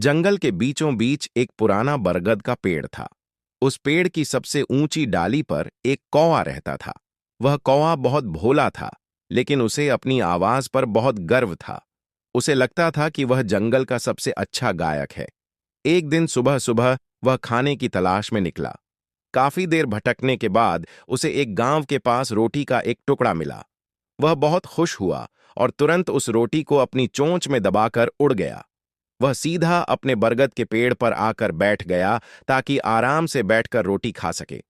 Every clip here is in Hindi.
जंगल के बीचों बीच एक पुराना बरगद का पेड़ था। उस पेड़ की सबसे ऊंची डाली पर एक कौवा रहता था। वह कौवा बहुत भोला था, लेकिन उसे अपनी आवाज पर बहुत गर्व था। उसे लगता था कि वह जंगल का सबसे अच्छा गायक है। एक दिन सुबह सुबह वह खाने की तलाश में निकला। काफी देर भटकने के बाद उसे एक गांव के पास रोटी का एक टुकड़ा मिला। वह बहुत खुश हुआ और तुरंत उस रोटी को अपनी चोंच में दबाकर उड़ गया। वह सीधा अपने बरगद के पेड़ पर आकर बैठ गया ताकि आराम से बैठकर रोटी खा सके।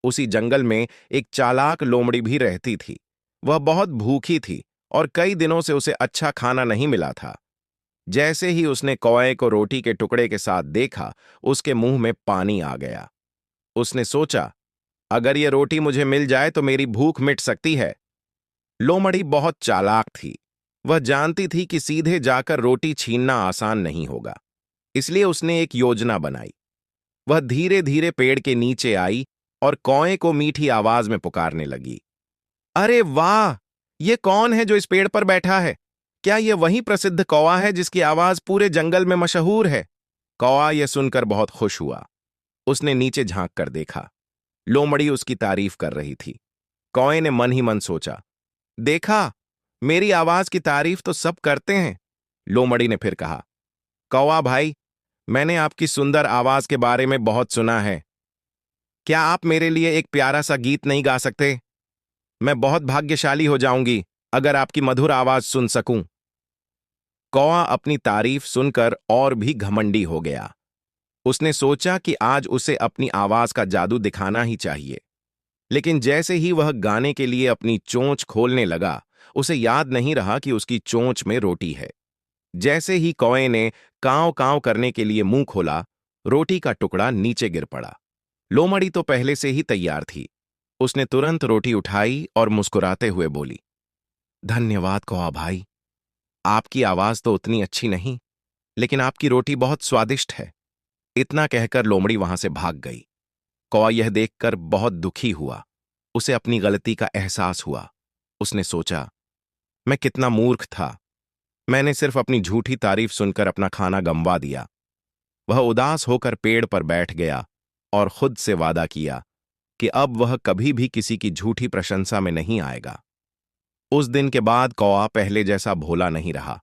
उसी जंगल में एक चालाक लोमड़ी भी रहती थी। वह बहुत भूखी थी और कई दिनों से उसे अच्छा खाना नहीं मिला था। जैसे ही उसने कौवे को रोटी के टुकड़े के साथ देखा, उसके मुंह में पानी आ गया। उसने सोचा, अगर ये रोटी मुझे मिल जाए तो मेरी भूख मिट सकती है। लोमड़ी बहुत चालाक थी। वह जानती थी कि सीधे जाकर रोटी छीनना आसान नहीं होगा, इसलिए उसने एक योजना बनाई। वह धीरे धीरे पेड़ के नीचे आई और कौवे को मीठी आवाज में पुकारने लगी। अरे वाह! ये कौन है जो इस पेड़ पर बैठा है? क्या यह वही प्रसिद्ध कौवा है जिसकी आवाज पूरे जंगल में मशहूर है? कौवा यह सुनकर बहुत खुश हुआ। उसने नीचे झांक कर देखा। लोमड़ी उसकी तारीफ कर रही थी। कौवे ने मन ही मन सोचा, देखा, मेरी आवाज की तारीफ तो सब करते हैं। लोमड़ी ने फिर कहा, कौवा भाई, मैंने आपकी सुंदर आवाज के बारे में बहुत सुना है। क्या आप मेरे लिए एक प्यारा सा गीत नहीं गा सकते? मैं बहुत भाग्यशाली हो जाऊंगी अगर आपकी मधुर आवाज सुन सकूं। कौवा अपनी तारीफ सुनकर और भी घमंडी हो गया। उसने सोचा कि आज उसे अपनी आवाज का जादू दिखाना ही चाहिए। लेकिन जैसे ही वह गाने के लिए अपनी चोंच खोलने लगा, उसे याद नहीं रहा कि उसकी चोंच में रोटी है। जैसे ही कौवे ने कांव कांव करने के लिए मुंह खोला, रोटी का टुकड़ा नीचे गिर पड़ा। लोमड़ी तो पहले से ही तैयार थी। उसने तुरंत रोटी उठाई और मुस्कुराते हुए बोली, धन्यवाद कौवा भाई, आपकी आवाज तो उतनी अच्छी नहीं, लेकिन आपकी रोटी बहुत स्वादिष्ट है। इतना कहकर लोमड़ी वहां से भाग गई। कौवा यह देखकर बहुत दुखी हुआ। उसे अपनी गलती का एहसास हुआ। उसने सोचा, मैं कितना मूर्ख था। मैंने सिर्फ अपनी झूठी तारीफ सुनकर अपना खाना गंवा दिया। वह उदास होकर पेड़ पर बैठ गया और खुद से वादा किया कि अब वह कभी भी किसी की झूठी प्रशंसा में नहीं आएगा। उस दिन के बाद कौवा पहले जैसा भोला नहीं रहा।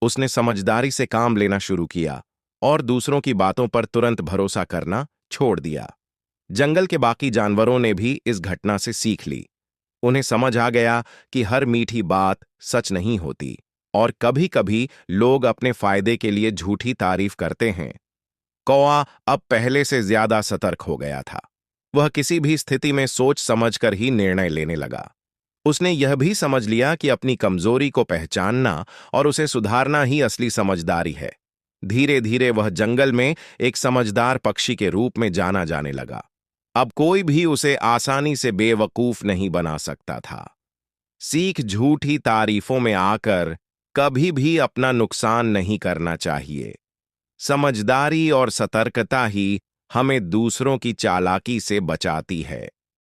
उसने समझदारी से काम लेना शुरू किया और दूसरों की बातों पर तुरंत भरोसा करना छोड़ दिया। जंगल के बाकी जानवरों ने भी इस घटना से सीख ली। उन्हें समझ आ गया कि हर मीठी बात सच नहीं होती और कभी-कभी लोग अपने फायदे के लिए झूठी तारीफ करते हैं। कौवा अब पहले से ज्यादा सतर्क हो गया था। वह किसी भी स्थिति में सोच समझकर ही निर्णय लेने लगा। उसने यह भी समझ लिया कि अपनी कमजोरी को पहचानना और उसे सुधारना ही असली समझदारी है। धीरे धीरे वह जंगल में एक समझदार पक्षी के रूप में जाना जाने लगा। अब कोई भी उसे आसानी से बेवकूफ नहीं बना सकता था। सीख झूठी तारीफों में आकर कभी भी अपना नुकसान नहीं करना चाहिए। समझदारी और सतर्कता ही हमें दूसरों की चालाकी से बचाती है।